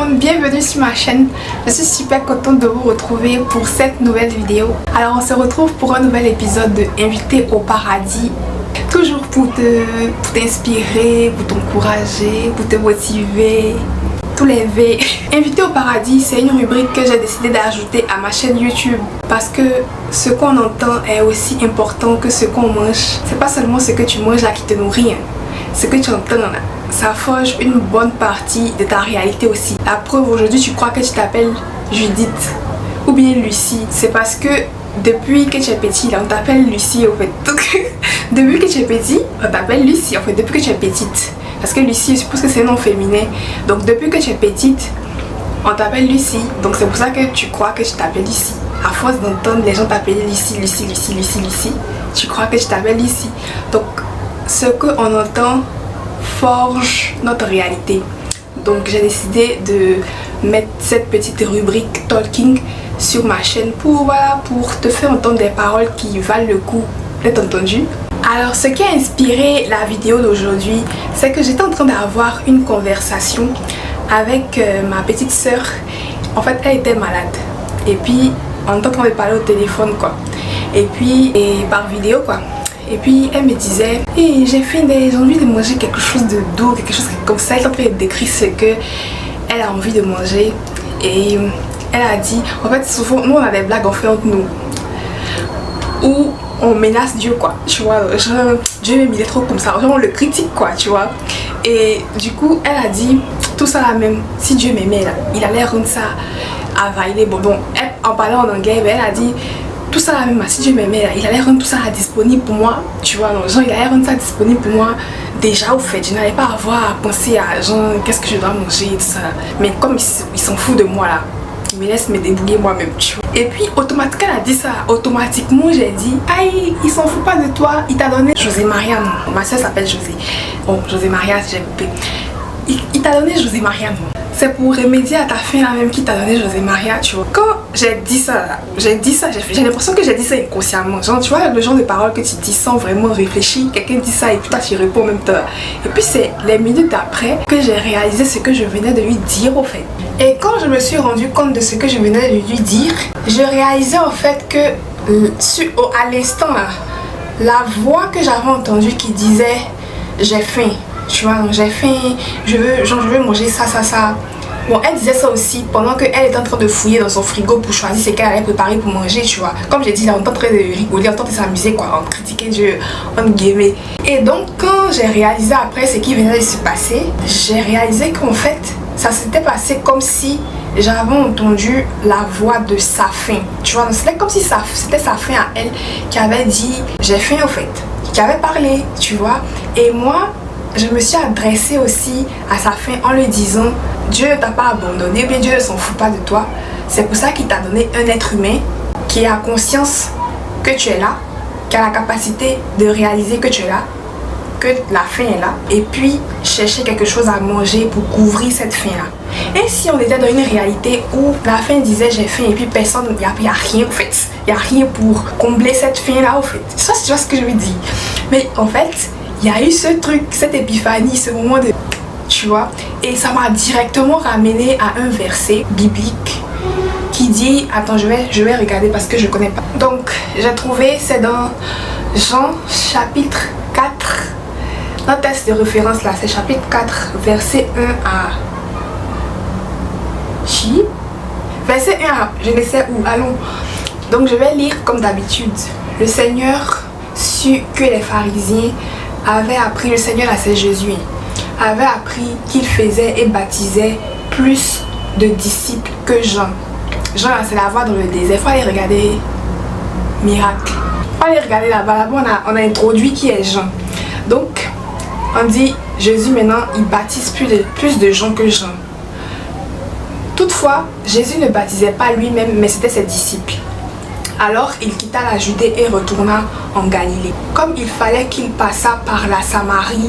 monde, bienvenue sur ma chaîne. Je suis super contente de vous retrouver pour cette nouvelle vidéo. Alors on se retrouve pour un nouvel épisode de Invité au paradis. Toujours pour t'inspirer, pour t'encourager, pour te motiver. Tous les V. Invité au paradis, c'est une rubrique que j'ai décidé d'ajouter à ma chaîne YouTube. Parce que ce qu'on entend est aussi important que ce qu'on mange. C'est pas seulement ce que tu manges là qui te nourrit. Ce que tu entends là, ça forge une bonne partie de ta réalité aussi. La preuve, aujourd'hui tu crois que tu t'appelles Judith ou bien Lucie. C'est parce que depuis que tu es petit là, on t'appelle Lucie en fait. Donc, depuis que tu es petit, on t'appelle Lucie en fait, depuis que tu es petite. Parce que Lucie, je suppose que c'est un nom féminin. Donc depuis que tu es petite, on t'appelle Lucie. Donc c'est pour ça que tu crois que tu t'appelles Lucie. À force d'entendre les gens t'appeler Lucie, tu crois que tu t'appelles Lucie. Donc ce qu'on entend forge notre réalité. Donc j'ai décidé de mettre cette petite rubrique talking sur ma chaîne pour te faire entendre des paroles qui valent le coup d'être entendues. Alors ce qui a inspiré la vidéo d'aujourd'hui, c'est que j'étais en train d'avoir une conversation avec ma petite soeur. En fait elle était malade et puis on était en train de parler au téléphone quoi, et par vidéo quoi. Et puis elle me disait hey, j'ai envie de manger quelque chose de doux, quelque chose comme ça. Elle est en train de décrire ce que elle a envie de manger. Et elle a dit, en fait souvent nous on a des blagues en fait entre nous où on menace Dieu quoi, tu vois, genre, Dieu même il est trop comme ça, genre on le critique quoi, tu vois. Et du coup elle a dit tout ça là même, si Dieu m'aimait là, il allait rendre ça available. Bon elle, en parlant en anglais, elle a dit tout ça là même, si Dieu m'aimait là, il allait rendre tout ça là disponible pour moi, tu vois. Donc, genre il allait rendre ça disponible pour moi déjà au fait, je n'allais pas avoir à penser à genre qu'est-ce que je dois manger et tout ça. Mais comme il s'en fout de moi là, il me laisse me débrouiller moi-même, tu vois. Et puis automatiquement elle a dit ça, automatiquement j'ai dit aïe, il s'en fout pas de toi, il t'a donné José Maria, non, ma soeur s'appelle José. Bon, José Maria j'ai coupé. Il t'a donné José Maria, non. C'est pour remédier à ta faim là même qu'il t'a donné José Maria, tu vois. Quand j'ai dit ça, j'ai l'impression que j'ai dit ça inconsciemment. Genre, tu vois, le genre de paroles que tu dis sans vraiment réfléchir. Quelqu'un dit ça et puis toi tu réponds en même temps. Et puis c'est les minutes après que j'ai réalisé ce que je venais de lui dire au fait. Et quand je me suis rendu compte de ce que je venais de lui dire, je réalisais en fait que à l'instant là, la voix que j'avais entendue qui disait j'ai faim. Tu vois, j'ai faim, je veux manger ça. Bon, elle disait ça aussi pendant qu'elle était en train de fouiller dans son frigo pour choisir ce qu'elle allait préparer pour manger, tu vois. Comme j'ai dit, on était en train de rigoler, on était en train de s'amuser, quoi, on critiquait Dieu, on guillemets. Et donc, quand j'ai réalisé après ce qui venait de se passer, j'ai réalisé qu'en fait, ça s'était passé comme si j'avais entendu la voix de sa faim. Tu vois, c'était comme si c'était sa faim à elle qui avait dit j'ai faim au fait, qui avait parlé, tu vois. Et moi, je me suis adressée aussi à sa fin en lui disant Dieu ne t'a pas abandonné, bien Dieu ne s'en fout pas de toi. C'est pour ça qu'il t'a donné un être humain qui a conscience que tu es là, qui a la capacité de réaliser que tu es là, que la faim est là, et puis chercher quelque chose à manger pour couvrir cette faim là. Et si on était dans une réalité où la faim disait j'ai faim et puis personne, il n'y a rien en fait, il n'y a rien pour combler cette faim là au fait. Ça tu vois ce que je veux dire. Mais en fait il y a eu ce truc, cette épiphanie, ce moment de... Tu vois. Et ça m'a directement ramené à un verset biblique qui dit... Attends, je vais regarder parce que je connais pas. Donc, j'ai trouvé, c'est dans Jean chapitre 4. Notre texte de référence là, c'est chapitre 4, verset 1 à... Verset 1 à... Je ne sais où, allons. Donc, je vais lire comme d'habitude. Le Seigneur sut que les pharisiens avait appris, le Seigneur là c'est Jésus, avait appris qu'il faisait et baptisait plus de disciples que Jean. Jean là c'est la voix dans le désert, il faut aller regarder miracle. Il faut aller regarder là-bas, on a introduit qui est Jean. Donc on dit Jésus maintenant il baptise plus de gens que Jean. Toutefois Jésus ne baptisait pas lui-même mais c'était ses disciples. Alors il quitta la Judée et retourna en Galilée. Comme il fallait qu'il passât par la Samarie,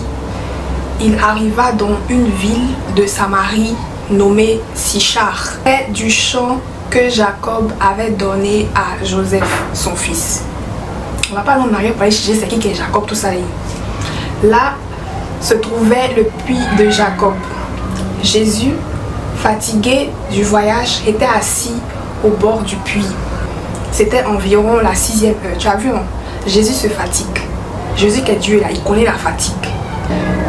il arriva dans une ville de Samarie nommée Sichar, près du champ que Jacob avait donné à Joseph, son fils. On va pas aller en arrière pour aller chercher c'est qui est Jacob, tout ça. Là se trouvait le puits de Jacob. Jésus fatigué du voyage, était assis au bord du puits. C'était environ la 6e heure. Tu as vu, non? Jésus se fatigue. Jésus qui est Dieu là, il connaît la fatigue.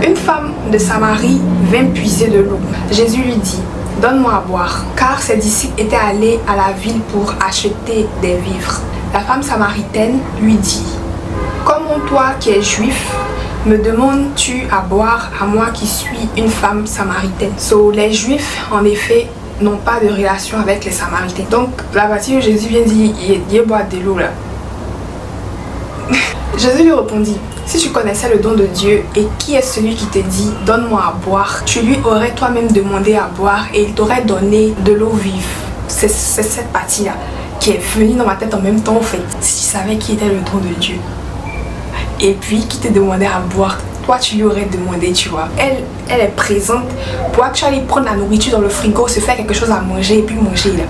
Une femme de Samarie vint puiser de l'eau. Jésus lui dit, donne-moi à boire, car ses disciples étaient allés à la ville pour acheter des vivres. La femme samaritaine lui dit, comment toi qui es juif, me demandes-tu à boire à moi qui suis une femme samaritaine? Les juifs, en effet, n'ont pas de relation avec les samaritains. Donc, la partie où Jésus vient dire, il boit de l'eau là. Jésus lui répondit, si tu connaissais le don de Dieu et qui est celui qui te dit, donne-moi à boire, tu lui aurais toi-même demandé à boire et il t'aurait donné de l'eau vive. C'est cette partie-là qui est venue dans ma tête en même temps, en fait. Si tu savais qui était le don de Dieu et puis qui te demandait à boire, toi tu lui aurais demandé, tu vois. Elle est présente pour que tu ailles prendre la nourriture dans le frigo, se faire quelque chose à manger et puis manger là.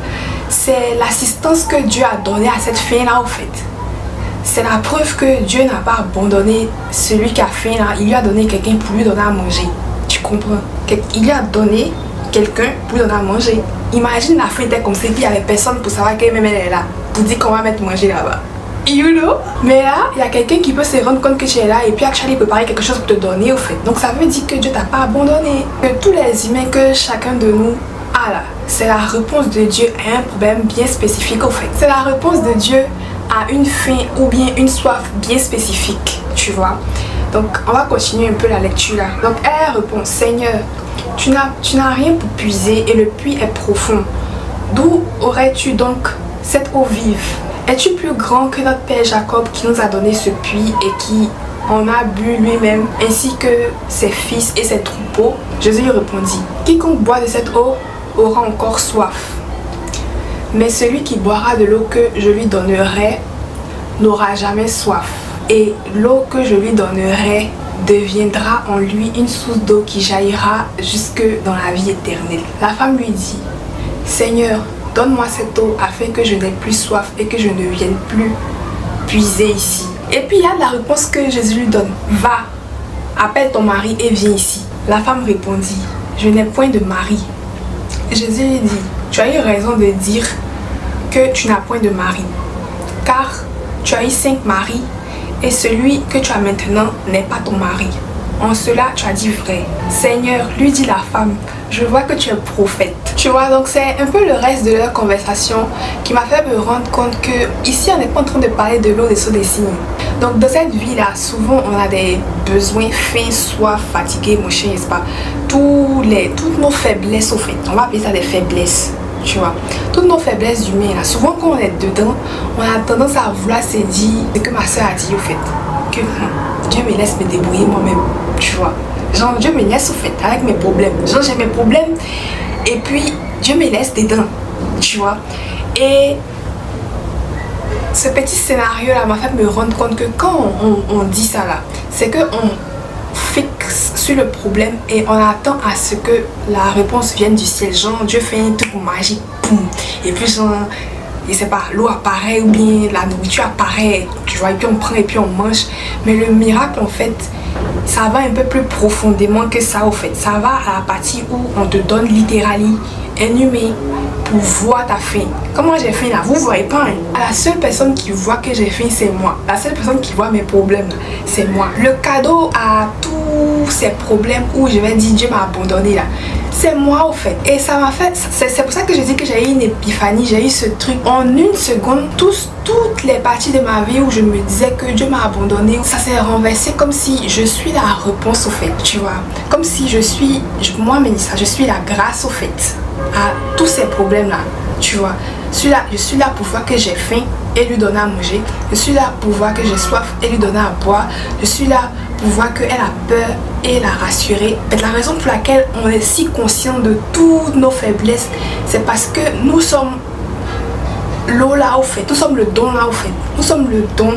C'est l'assistance que Dieu a donnée à cette fille-là, en fait. C'est la preuve que Dieu n'a pas abandonné celui qui a faim là. Il lui a donné quelqu'un pour lui donner à manger. Tu comprends? Il lui a donné quelqu'un pour lui donner à manger. Imagine la faim était comme ça et puis il n'y avait personne pour savoir qu'elle-même elle est là. Pour dire qu'on va mettre manger là-bas. You know? Mais là, il y a quelqu'un qui peut se rendre compte que tu es là et puis actuellement préparer quelque chose pour te donner au fait. Donc ça veut dire que Dieu t'a pas abandonné. Que tous les humains que chacun de nous a là, c'est la réponse de Dieu à un problème bien spécifique au fait. C'est la réponse de Dieu à une faim ou bien une soif bien spécifique, tu vois. Donc on va continuer un peu la lecture là. Donc elle répond, Seigneur, tu n'as rien pour puiser et le puits est profond. D'où aurais-tu donc cette eau vive? Es-tu plus grand que notre père Jacob qui nous a donné ce puits et qui en a bu lui-même ainsi que ses fils et ses troupeaux? Jésus lui répondit, quiconque boit de cette eau aura encore soif. Mais celui qui boira de l'eau que je lui donnerai n'aura jamais soif. Et l'eau que je lui donnerai deviendra en lui une source d'eau qui jaillira jusque dans la vie éternelle. La femme lui dit, Seigneur, donne-moi cette eau afin que je n'ai plus soif et que je ne vienne plus puiser ici. Et puis il y a la réponse que Jésus lui donne. Va, appelle ton mari et viens ici. La femme répondit, je n'ai point de mari. Jésus lui dit, tu as eu raison de dire que tu n'as point de mari, car tu as eu 5 maris et celui que tu as maintenant n'est pas ton mari. En cela, tu as dit vrai. Seigneur, lui dit la femme, je vois que tu es prophète. Tu vois, donc c'est un peu le reste de leur conversation qui m'a fait me rendre compte que ici, on n'est pas en train de parler de l'eau, des sauts, des signes. Donc dans cette vie-là, souvent, on a des besoins, faim, soif, fatigué, mon chien, n'est-ce pas? Toutes nos faiblesses, au fait, on va appeler ça des faiblesses. Tu vois, toutes nos faiblesses humaines, là, souvent quand on est dedans, on a tendance à vouloir se dire ce que ma soeur a dit au fait, que Dieu me laisse me débrouiller moi-même, tu vois. Genre Dieu me laisse au fait avec mes problèmes. Genre j'ai mes problèmes et puis Dieu me laisse dedans, tu vois. Et ce petit scénario là m'a fait me rendre compte que quand on dit ça là, c'est que on fixe sur le problème et on attend à ce que la réponse vienne du ciel. Genre Dieu fait un truc magique, boum, et puis genre, je sais pas, l'eau apparaît ou bien la nourriture apparaît, tu vois, et puis on prend et puis on mange. Mais le miracle en fait, ça va un peu plus profondément que ça au fait. Ça va à la partie où on te donne littéralement un humain pour voir ta faim. Comment j'ai faim là, vous voyez pas hein? La seule personne qui voit que j'ai faim c'est moi. La seule personne qui voit mes problèmes c'est moi. Le cadeau à tous ces problèmes où je vais dire Dieu m'a abandonné là, c'est moi au fait. Et ça m'a fait, c'est pour ça que je dis que j'ai eu une épiphanie, j'ai eu ce truc en une seconde. Toutes les parties de ma vie où je me disais que Dieu m'a abandonné, ça s'est renversé comme si je suis la réponse au fait, tu vois. Comme si moi Mélissa, je suis la grâce au fait à tous ces problèmes là, tu vois. Je suis là pour voir que j'ai faim et lui donner à manger. Je suis là pour voir que j'ai soif et lui donner à boire. Je suis là pour voir qu'elle a peur et la rassurer. Mais la raison pour laquelle on est si conscient de toutes nos faiblesses, c'est parce que nous sommes l'eau là au fait. Nous sommes le don là au fait. Nous sommes le don.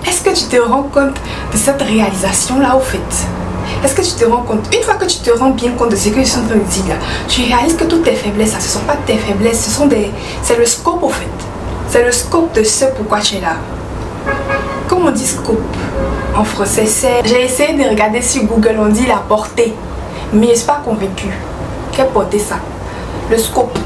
Est-ce que tu te rends compte de cette réalisation là au fait? Est-ce que tu te rends compte? Une fois que tu te rends bien compte de ce que je suis en train de dire là, tu réalises que toutes tes faiblesses, ça, ce ne sont pas tes faiblesses, c'est le scope au fait. C'est le scope de ce pourquoi tu es là. Comment on dit scope en français? J'ai essayé de regarder sur Google, on dit la portée, mais je ne suis pas convaincue. qu'elle portait ça. Le scope.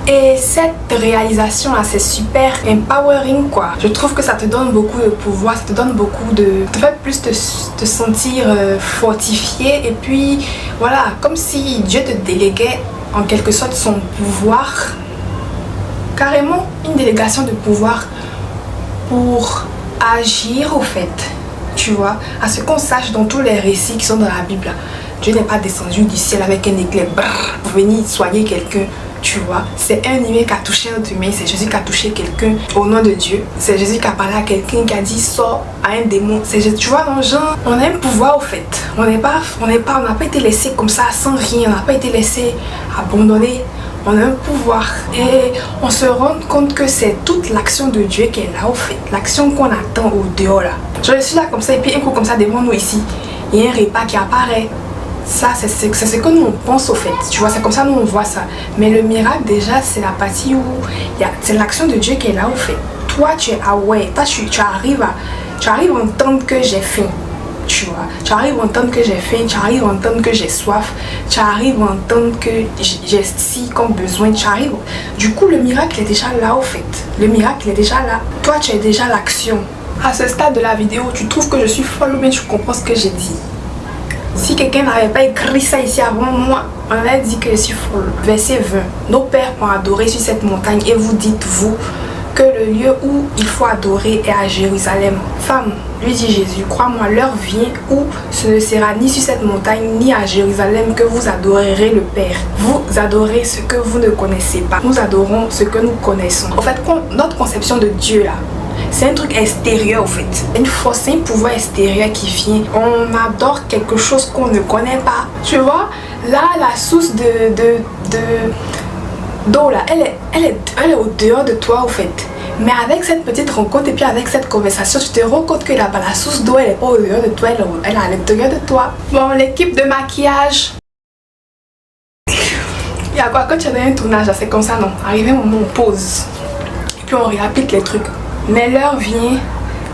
Et cette réalisation là, c'est super empowering quoi. Je trouve que ça te donne beaucoup de pouvoir, ça te donne beaucoup de... te fait plus te sentir fortifié. Et puis voilà, comme si Dieu te déléguait en quelque sorte son pouvoir. Carrément une délégation de pouvoir pour agir au fait. Tu vois, à ce qu'on sache dans tous les récits qui sont dans la Bible, Dieu n'est pas descendu du ciel avec un éclair pour venir soigner quelqu'un. Tu vois, c'est un humain qui a touché un humain, c'est Jésus qui a touché quelqu'un au nom de Dieu. C'est Jésus qui a parlé à quelqu'un qui a dit sors à un démon. C'est Jésus, tu vois, non, genre, on a un pouvoir au fait. On n'a pas été laissé comme ça sans rien, on n'a pas été laissé abandonné. On a un pouvoir et on se rend compte que c'est toute l'action de Dieu qui est là au fait. L'action qu'on attend au dehors là. Je suis là comme ça et puis un coup comme ça devant nous ici, il y a un repas qui apparaît. Ça, c'est ce que nous on pense au fait, tu vois, c'est comme ça nous on voit ça. Mais le miracle déjà, c'est la partie où c'est l'action de Dieu qui est là au fait. Toi, tu es aware, toi, tu arrives à entendre que j'ai faim, tu vois. Tu arrives à entendre que j'ai faim, tu arrives à entendre que j'ai soif, tu arrives à entendre que j'ai si comme besoin, tu arrives. Du coup, le miracle est déjà là au fait. Le miracle est déjà là. Toi, tu es déjà l'action. À ce stade de la vidéo, tu trouves que je suis folle ou bien tu comprends ce que j'ai dit? Si quelqu'un n'avait pas écrit ça ici avant moi, on aurait dit que je suis folle. Verset 20. Nos pères ont adoré sur cette montagne et vous dites, vous, que le lieu où il faut adorer est à Jérusalem. Femme, lui dit Jésus, crois-moi, l'heure vient où ce ne sera ni sur cette montagne ni à Jérusalem que vous adorerez le Père. Vous adorez ce que vous ne connaissez pas. Nous adorons ce que nous connaissons. En fait, notre conception de Dieu là, c'est un truc extérieur en fait. Une force, c'est un pouvoir extérieur qui vient. On adore quelque chose qu'on ne connaît pas. Tu vois, là, la source d'eau là, elle est au dehors de toi en fait. Mais avec cette petite rencontre et puis avec cette conversation, tu te rends compte que là-bas, la source d'eau, elle n'est pas au dehors de toi, elle est à l'intérieur de toi. Bon, l'équipe de maquillage. Il y a quoi, quand tu as un tournage, c'est comme ça, non? Arrivé au moment où on pose. Et puis on réapplique les trucs. Mais l'heure vient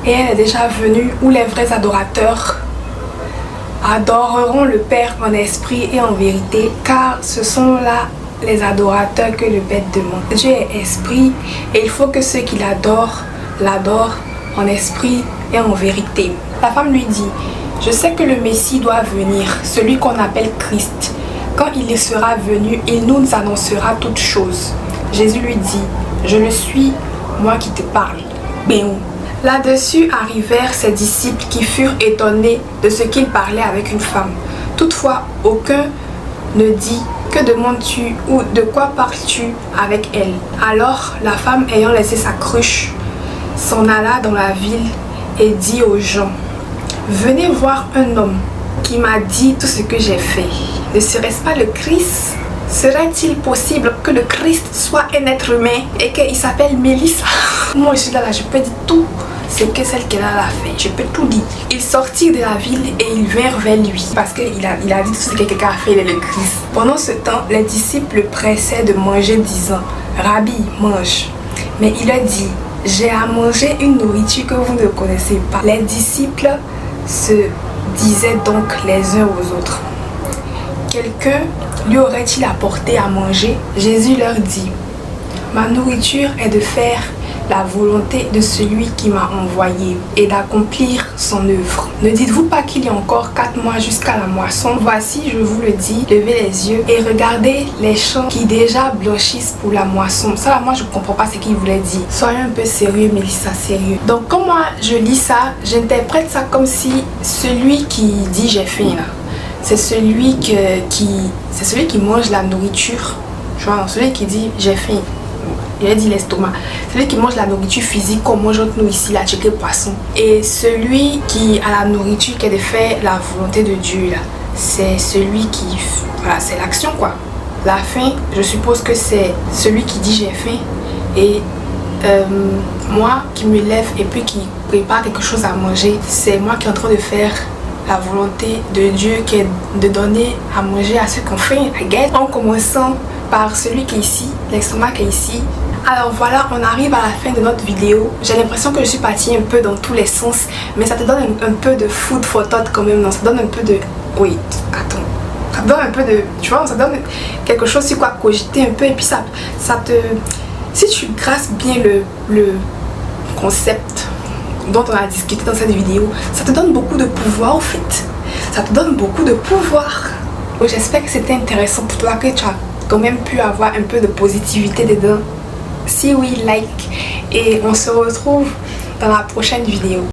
et elle est déjà venue où les vrais adorateurs adoreront le Père en esprit et en vérité, car ce sont là les adorateurs que le Père demande. Dieu est esprit et il faut que ceux qui l'adorent en esprit et en vérité. La femme lui dit, je sais que le Messie doit venir, celui qu'on appelle Christ. Quand il sera venu, il nous annoncera toutes choses. Jésus lui dit, je le suis, moi qui te parle. Béon. Là-dessus arrivèrent ses disciples qui furent étonnés de ce qu'il parlait avec une femme. Toutefois, aucun ne dit que demandes-tu ou de quoi parles-tu avec elle. Alors la femme ayant laissé sa cruche s'en alla dans la ville et dit aux gens, venez voir un homme qui m'a dit tout ce que j'ai fait. Ne serait-ce pas le Christ? Serait-il possible que le Christ soit un être humain et qu'il s'appelle Mélissa? Moi je suis là, je peux dire tout ce que celle qu'elle a fait, je peux tout dire. Ils sortirent de la ville et ils vinrent vers lui parce qu'il a dit tout ce que quelqu'un a fait, il est le Christ. Pendant ce temps, les disciples le pressaient de manger disant, Rabbi, mange. Mais il a dit, j'ai à manger une nourriture que vous ne connaissez pas. Les disciples se disaient donc les uns aux autres, quelqu'un lui aurait-il apporté à manger? Jésus leur dit, ma nourriture est de faire la volonté de celui qui m'a envoyé et d'accomplir son œuvre. Ne dites-vous pas qu'il y a encore 4 mois jusqu'à la moisson? Voici, je vous le dis, levez les yeux et regardez les champs qui déjà blanchissent pour la moisson. Ça, moi, je ne comprends pas ce qu'il voulait dire. Soyez un peu sérieux, Mélissa, sérieux. Donc, quand moi, je lis ça, j'interprète ça comme si celui qui dit j'ai faim, là, c'est celui qui mange la nourriture. Tu vois, celui qui dit j'ai faim. Il a dit l'estomac. Celui qui mange la nourriture physique qu'on mange entre nous ici, la chicken poisson. Et celui qui a la nourriture qui est de faire la volonté de Dieu là, c'est celui qui... Voilà, c'est l'action quoi. La faim, je suppose que c'est celui qui dit j'ai faim. Et moi qui me lève et puis qui prépare quelque chose à manger, c'est moi qui est en train de faire la volonté de Dieu qui est de donner à manger à ceux qui ont faim, I guess. En commençant par celui qui est ici, l'estomac qui est ici. Alors voilà, on arrive à la fin de notre vidéo. J'ai l'impression que je suis partie un peu dans tous les sens, mais ça te donne un peu de food for thought quand même, non? Ça donne un peu de... Oui, attends. Ça te donne un peu de, tu vois, ça donne quelque chose sur quoi cogiter un peu, et puis ça te, si tu grasses bien le concept dont on a discuté dans cette vidéo, ça te donne beaucoup de pouvoir, au fait. Ça te donne beaucoup de pouvoir. Donc j'espère que c'était intéressant pour toi, que tu as quand même pu avoir un peu de positivité dedans. Si oui, like, et on se retrouve dans la prochaine vidéo.